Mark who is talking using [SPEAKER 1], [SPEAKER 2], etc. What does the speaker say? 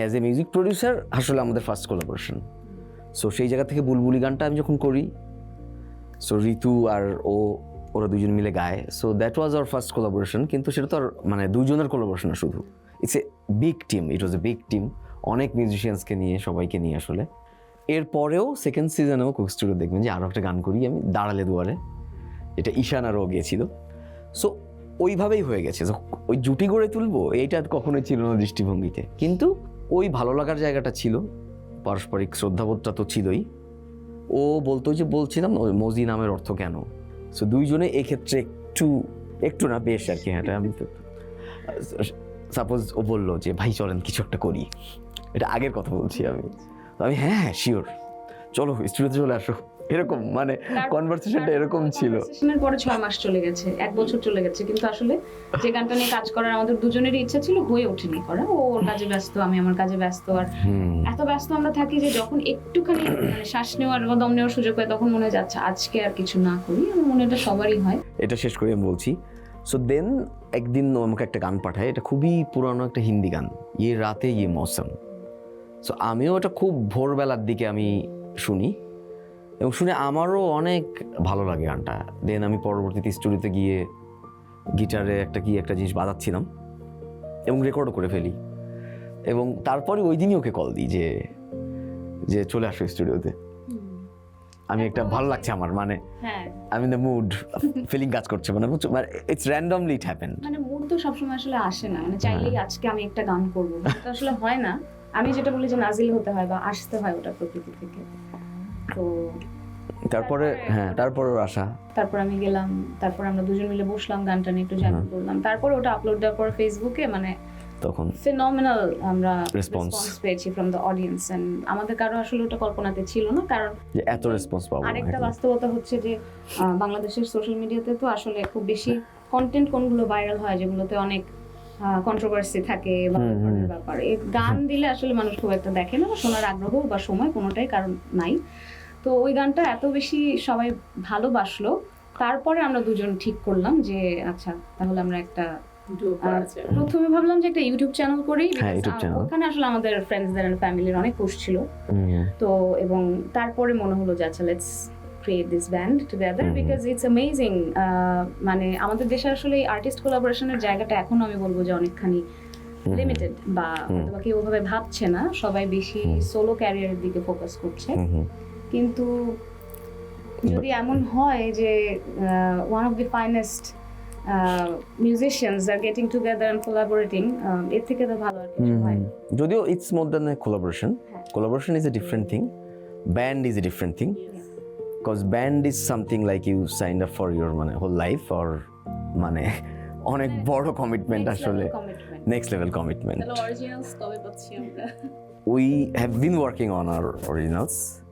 [SPEAKER 1] As a music producer আসলে আমাদের first collaboration. So সেই জায়গা থেকে বুলবুলি গানটা আমি যখন করি, সো ঋতু আর ওরা দুজন মিলে গায়, so that was our first collaboration. কিন্তু সেটা তো আর মানে দুজনের কোলাবোরেশন না, শুধু it's a big team, it was a big team, অনেক মিউজিশিয়ানসকে নিয়ে, সবাইকে নিয়ে আসলে। এরপরেও সেকেন্ড সিজনেও কুক স্টুডিও দেখবেন যে আরও একটা গান করি আমি, দাঁড়ালে দুয়ারে, এটা ঈশান আরও গিয়েছিল। সো ওইভাবেই হয়ে গেছে, ওই জুটি গড়ে তুলবো এইটা কখনোই ছিল না দৃষ্টিভঙ্গিতে, কিন্তু ওই ভালো লাগার জায়গাটা ছিল, পারস্পরিক শ্রদ্ধাবোধটা তো ছিলই। ও বলতো যে বলছিলাম ওই মজি নামের অর্থ কেন, সো দুইজনে এক্ষেত্রে একটু না বেশ আর কি। হ্যাঁ, আমি তো সাপোজ ও বললো যে ভাই চলেন কিছু একটা করি, এটা আগের কথা বলছি আমি, তো আমি হ্যাঁ শিওর চলো স্টুডিওতে চলে আসো, এরকম মানে কনভারসেশনটা এরকম ছিল।
[SPEAKER 2] কনভারসেশনের পরে 6 মাস চলে গেছে, 1 বছর চলে গেছে, কিন্তু আসলে যে গানটা নিয়ে কাজ করার আমাদের দুজনেরই ইচ্ছা ছিল হয়ে ওঠেনি করা। ও ওর কাজে ব্যস্ত, আমি আমার কাজে ব্যস্ত, আর এত ব্যস্ত আমরা থাকি যে যখন একটুখানি মানে শ্বাস নেওয়ার বা দম নেওয়ার সুযোগ পাই তখন মনে যাচ্ছে আজকে আর কিছু না করি। আমার মনে এটা সবারই হয়।
[SPEAKER 1] এটা শেষ করে আমি বলছি, সো দেন একদিন ও আমাকে একটা গান পাঠায়, এটা খুবই পুরানো একটা হিন্দি গান, ইয়ে রাতে ইয়ে মৌসম। সো আমিও এটা খুব ভোরবেলার দিকে আমি শুনি, এবং শুনে আমারও অনেক ভালো লাগে গানটা। দেন আমি পরবর্তীতে স্টুডিওতে গিয়ে গিটারে একটা জিনিস বাজাচ্ছিলাম এবং রেকর্ডও করে ফেলি, এবং তারপরে ওই দিনই ওকে কল দিই যে চলে আসো স্টুডিওতে, আমি একটা ভালো লাগছে আমার, মানে I mean the mood, feeling কাজ করছে, মানে ইটস র্যান্ডমলি ইট হ্যাপেন্ড।
[SPEAKER 2] মানে মুড তো সবসময় আসলে আসে না, মানে চাইলেই আজকে আমি একটা গান করবো এটা আসলে হয় না। আমি যেটা বলি যে নাজিল হতে হয় বা আসতে হয় ওটা প্রকৃতি থেকে। তো তারপরে ওর আশা, তারপর আমি গেলাম, তারপর আমরা দুজন মিলে বসলাম, গানটা নিয়ে একটু জ্যাম করলাম, তারপর ওটা আপলোড দেওয়ার পর ফেসবুকে মানে
[SPEAKER 1] তখন
[SPEAKER 2] ফিনোমিনাল আমরা
[SPEAKER 1] রেসপন্স
[SPEAKER 2] পেয়েছি ফ্রম দ্য অডিয়েন্স, এন্ড আমাদের কারো আসলে ওটা কল্পনাতে ছিল না। কারণ
[SPEAKER 1] যে এত রেসপন্স পাবো।
[SPEAKER 2] আরেকটা বাস্তবতা হচ্ছে যে বাংলাদেশের সোশ্যাল মিডিয়াতে তো আসলে খুব বেশি কন্টেন্ট কোনগুলো ভাইরাল হয় যেগুলোতে অনেক কন্ট্রোভার্সি থাকে বা ব্যাপার, এই গান দিলে আসলে মানুষ খুব একটা দেখে না, বা শোনার আগ্রহ বা সময় কোনোটাই কারণ নাই। তো ওই গানটা এত বেশি সবাই ভালোবাসলো, তারপরে আমরা দুজন ঠিক করলাম যে আচ্ছা তাহলে আমরা একটা প্রথমে ভাবলাম যে একটা ইউটিউব চ্যানেল করি, ওখানে আসলে আমাদের ফ্রেন্ডসদের এন্ড ফ্যামিলির অনেক পোস্ট ছিল। তো এবং তারপরে মনে হলো যে আচ্ছা let's create this band together, because it's amazing. মানে আমাদের দেশে আসলে এই আর্টিস্ট কোলাবোরেশনের জায়গাটা এখনো আমি বলবো যে অনেকখানি লিমিটেড, বা কেউ ওভাবে ভাবছে না, সবাই বেশি সোলো ক্যারিয়ারের দিকে ফোকাস করছে। কিন্তু যদি এমন হয় যে one of the finest musicians are getting together and collaborating, এর থেকে তো ভালো আর কিছু হয় না।
[SPEAKER 1] যদিও it's more than a collaboration is a different thing, band is a different thing, because band is something like you signed up for your মানে whole life, or মানে অনেক বড় কমিটমেন্ট, আসলে নেক্সট লেভেল কমিটমেন্ট।
[SPEAKER 2] তাহলে originals কবে পাচ্ছি আমরা?
[SPEAKER 1] We have been working on our originals.